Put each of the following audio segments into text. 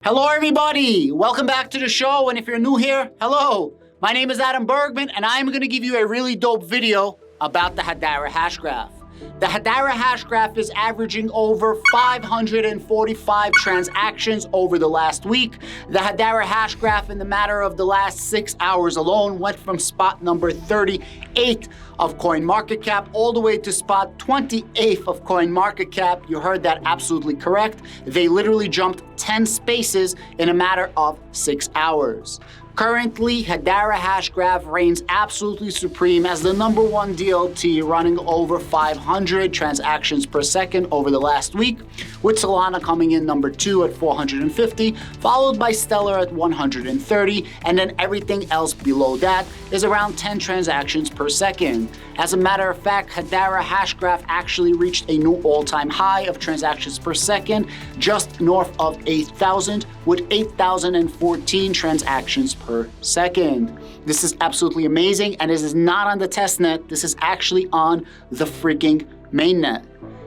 Hello everybody, welcome back to the show, and if you're new here, hello. My name is Adam Bergman and I'm going to give you a really dope video about the HEDERA hash graph. The HEDERA hash graph is averaging over 545 transactions over the last week. The HEDERA hash graph in the matter of the last 6 hours alone went from spot number 38 of CoinMarketCap all the way to spot 28th of CoinMarketCap. You heard that absolutely correct. They literally jumped 10 spaces in a matter of 6 hours. Currently, HEDERA hash graph reigns absolutely supreme as the #1 DLT, running over 500 transactions per second over the last week, with Solana coming in #2 at 450, followed by Stellar at 130, and then everything else below that is around 10 transactions per second. As a matter of fact, HEDERA hash graph actually reached a new all-time high of transactions per second, just north of 8,000, with 8,014 transactions per second. This is absolutely amazing, and this is not on the testnet, this is actually on the freaking mainnet.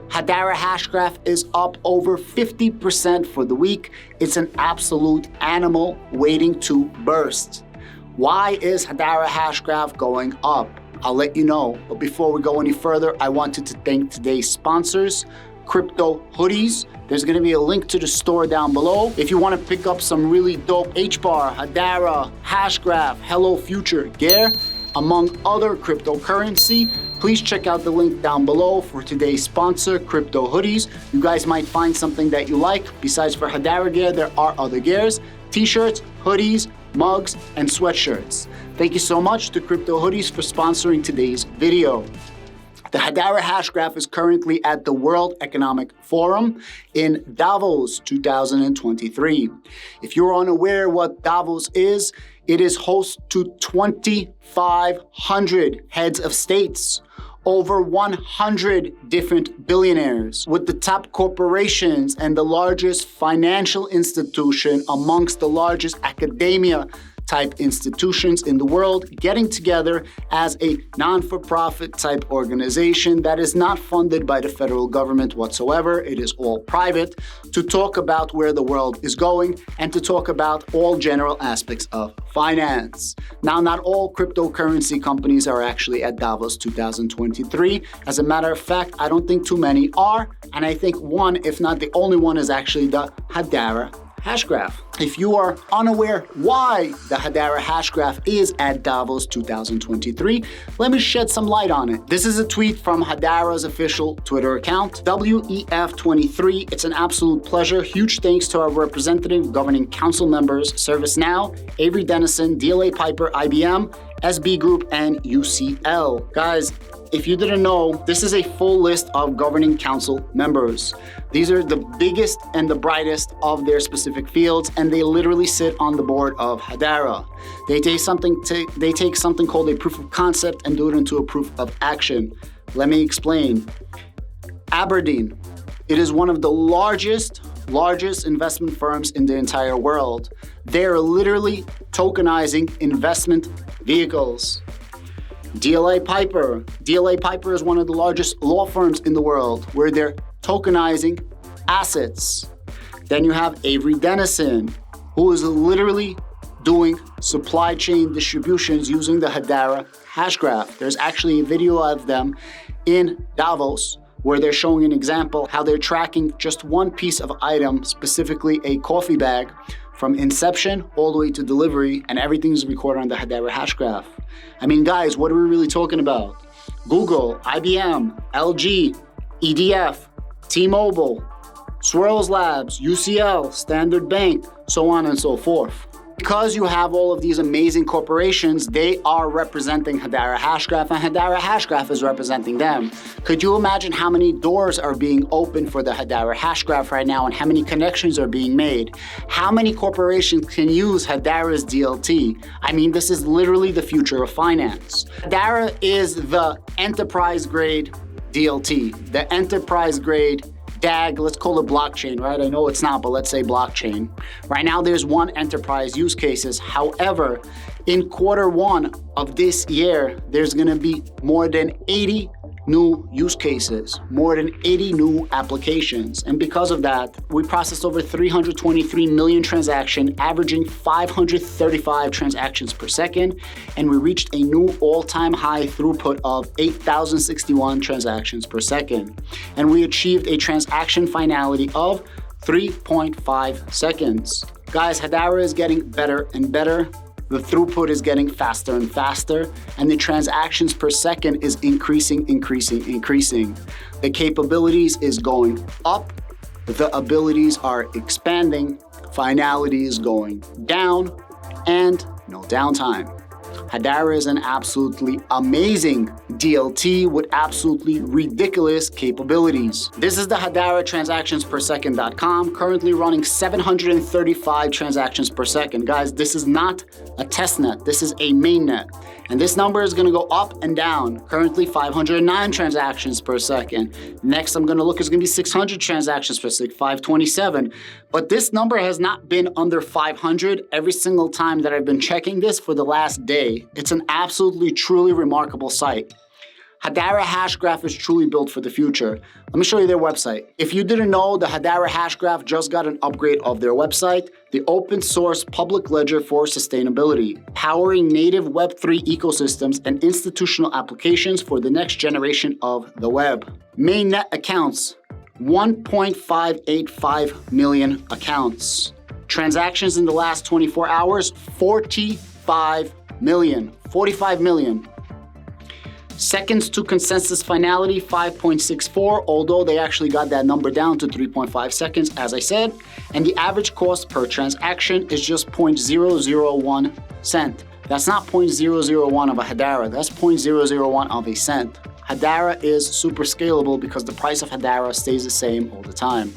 HEDERA hash graph is up over 50% for the week. It's an absolute animal waiting to burst. Why is HEDERA hash graph going up? I'll let you know, but before we go any further, I wanted to thank today's sponsors, Crypto Hoodies. There's going to be a link to the store down below. If you want to pick up some really dope HBAR, HEDERA, Hashgraph, Hello Future gear, among other cryptocurrency, please check out the link down below for today's sponsor, Crypto Hoodies. You guys might find something that you like. Besides for HEDERA gear, there are other gears, t-shirts, hoodies, mugs, and sweatshirts. Thank you so much to Crypto Hoodies for sponsoring today's video. The HEDERA hash graph is currently at the World Economic Forum in Davos 2023. If you're unaware what Davos is, it is host to 2,500 heads of states, over 100 different billionaires, with the top corporations and the largest financial institution amongst the largest academia type institutions in the world getting together as a non-for-profit type organization that is not funded by the federal government whatsoever. It is all private, to talk about where the world is going and to talk about all general aspects of finance. Now, not all cryptocurrency companies are actually at Davos 2023. As a matter of fact, I don't think too many are, and I think one, if not the only one, is actually the HEDERA hash graph. If you are unaware why the HEDERA hash graph is at Davos 2023, let me shed some light on it. This is a tweet from HEDERA's official Twitter account, WEF23. It's an absolute pleasure. Huge thanks to our representative governing council members, ServiceNow, Avery Dennison, DLA Piper, IBM, SB Group, and UCL. Guys, if you didn't know, this is a full list of governing council members. These are the biggest and the brightest of their specific fields, and they literally sit on the board of HEDERA. They take something called a proof of concept and do it into a proof of action. Let me explain. Aberdeen, it is one of the largest investment firms in the entire world. They're literally tokenizing investment vehicles. DLA Piper is one of the largest law firms in the world where they're tokenizing assets. Then you have Avery Dennison, who is literally doing supply chain distributions using the HEDERA hash graph. There's actually a video of them in Davos where they're showing an example how they're tracking just one piece of item, specifically a coffee bag, from inception all the way to delivery, and everything's recorded on the HEDERA hash graph. I mean, guys, what are we really talking about? Google, IBM, LG, EDF, T-Mobile, Swirls Labs, UCL, Standard Bank, so on and so forth. Because you have all of these amazing corporations, they are representing HEDERA hash graph, and HEDERA hash graph is representing them. Could you imagine how many doors are being opened for the HEDERA hash graph right now and how many connections are being made? How many corporations can use HEDERA's DLT? I mean, this is literally the future of finance. HEDERA is the enterprise grade DLT, the enterprise grade DAG, let's call it blockchain, right? I know it's not, but let's say blockchain. Right now, there's one enterprise use cases. However, in Q1 of this year, there's gonna be more than 80 new use cases, more than 80 new applications. And because of that, we processed over 323 million transactions, averaging 535 transactions per second. And we reached a new all-time high throughput of 8,061 transactions per second. And we achieved a transaction finality of 3.5 seconds. Guys, HEDERA is getting better and better. The throughput is getting faster and faster, and the transactions per second is increasing. The capabilities is going up, the abilities are expanding, finality is going down, and no downtime. HEDERA is an absolutely amazing DLT with absolutely ridiculous capabilities. This is the HEDERA transactionspersecond.com, currently running 735 transactions per second. Guys, this is not a test net, this is a mainnet. And this number is gonna go up and down. Currently 509 transactions per second. Next I'm gonna look, it's gonna be 600 transactions per second, 527. But this number has not been under 500 every single time that I've been checking this for the last day. It's an absolutely, truly remarkable site. HEDERA Hashgraph is truly built for the future. Let me show you their website. If you didn't know, the HEDERA Hashgraph just got an upgrade of their website, the open source public ledger for sustainability, powering native Web3 ecosystems and institutional applications for the next generation of the web. Mainnet accounts, 1.585 million accounts. Transactions in the last 24 hours, 45 million. Seconds to consensus finality, 5.64, although they actually got that number down to 3.5 seconds, as I said. And the average cost per transaction is just 0.001 cent. That's not 0.001 of a HEDERA, that's 0.001 of a cent. HEDERA is super scalable because the price of HEDERA stays the same all the time.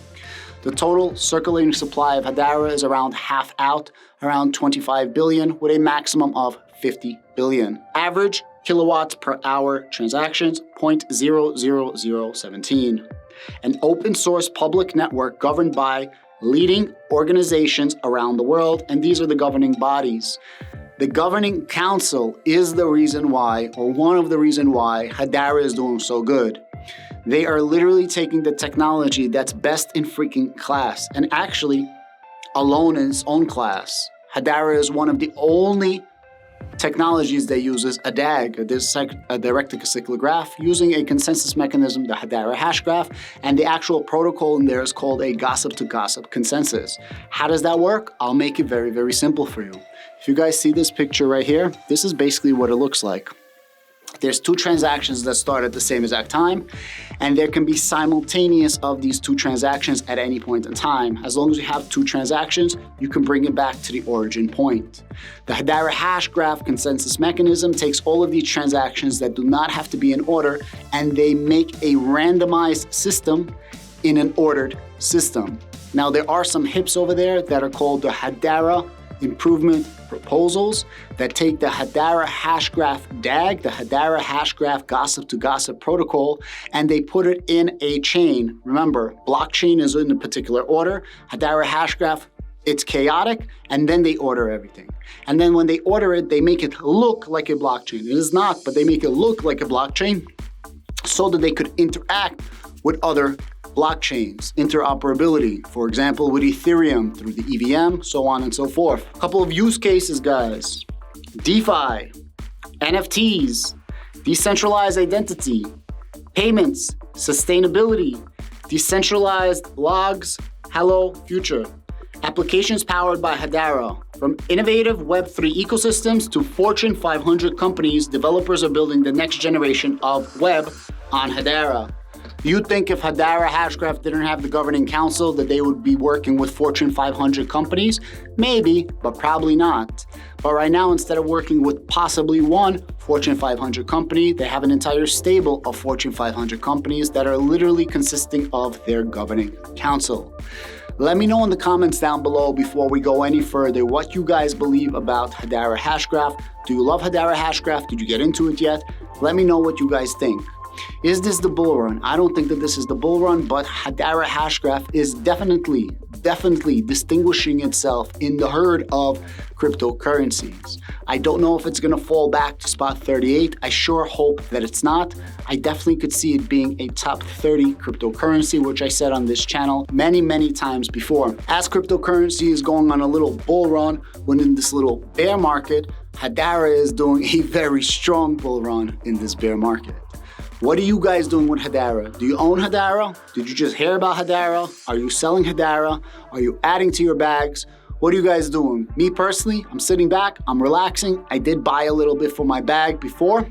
The total circulating supply of HEDERA is around half out, around 25 billion, with a maximum of 50 billion. Average kilowatts per hour transactions, 0.00017. An open source public network governed by leading organizations around the world, and these are the governing bodies. The governing council is the reason why, or one of the reasons why, HEDERA is doing so good. They are literally taking the technology that's best in freaking class, and actually alone in its own class. HEDERA is one of the only technologies that uses a DAG, a direct acyclic graph, using a consensus mechanism, the HEDERA hash graph, and the actual protocol in there is called a gossip-to-gossip consensus. How does that work? I'll make it very, very simple for you. If you guys see this picture right here, this is basically what it looks like. There's two transactions that start at the same exact time, and there can be simultaneous of these two transactions at any point in time. As long as you have two transactions, you can bring it back to the origin point. The HEDERA hash graph consensus mechanism takes all of these transactions that do not have to be in order, and they make a randomized system in an ordered system. Now, there are some hips over there that are called the HEDERA improvement proposals that take the HEDERA hashgraph DAG, the HEDERA hashgraph gossip-to-gossip protocol, and they put it in a chain. Remember, blockchain is in a particular order. HEDERA hashgraph, it's chaotic, and then they order everything. And then when they order it, they make it look like a blockchain. It is not, but they make it look like a blockchain so that they could interact with other blockchains, interoperability, for example, with Ethereum through the EVM, so on and so forth. A couple of use cases, guys. DeFi, NFTs, decentralized identity, payments, sustainability, decentralized logs, hello future. Applications powered by HEDERA. From innovative Web3 ecosystems to Fortune 500 companies, developers are building the next generation of web on HEDERA. You'd think if HEDERA Hashgraph didn't have the governing council that they would be working with Fortune 500 companies? Maybe, but probably not. But right now, instead of working with possibly one Fortune 500 company, they have an entire stable of Fortune 500 companies that are literally consisting of their governing council. Let me know in the comments down below before we go any further what you guys believe about HEDERA Hashgraph. Do you love HEDERA Hashgraph? Did you get into it yet? Let me know what you guys think. Is this the bull run? I don't think that this is the bull run, but HEDERA Hashgraph is definitely definitely distinguishing itself in the herd of cryptocurrencies. I don't know if it's gonna fall back to spot 38. I sure hope that it's not. I definitely could see it being a top 30 cryptocurrency, which I said on this channel many times before. As cryptocurrency is going on a little bull run, when in this little bear market, HEDERA is doing a very strong bull run in this bear market. What are you guys doing with HEDERA? Do you own HEDERA? Did you just hear about HEDERA? Are you selling HEDERA? Are you adding to your bags? What are you guys doing? Me personally, I'm sitting back, I'm relaxing. I did buy a little bit for my bag before.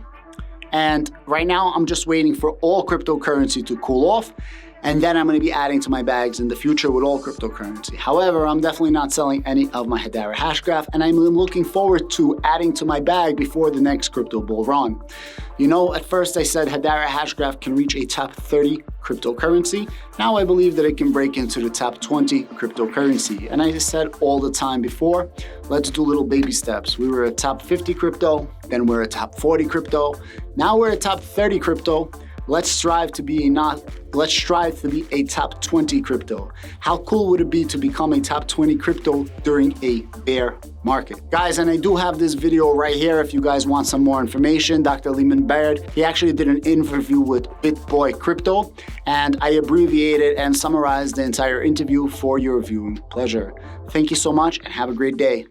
And right now I'm just waiting for all cryptocurrency to cool off. And then I'm gonna be adding to my bags in the future with all cryptocurrency. However, I'm definitely not selling any of my HEDERA Hashgraph, and I'm looking forward to adding to my bag before the next crypto bull run. You know, at first I said HEDERA Hashgraph can reach a top 30 cryptocurrency. Now I believe that it can break into the top 20 cryptocurrency. And I said all the time before, let's do little baby steps. We were a top 50 crypto, then we're a top 40 crypto. Now we're a top 30 crypto. Let's strive to be a top 20 crypto. How cool would it be to become a top 20 crypto during a bear market? Guys, and I do have this video right here if you guys want some more information. Dr. Lehman Baird, he actually did an interview with BitBoy Crypto, and I abbreviated and summarized the entire interview for your viewing pleasure. Thank you so much and have a great day.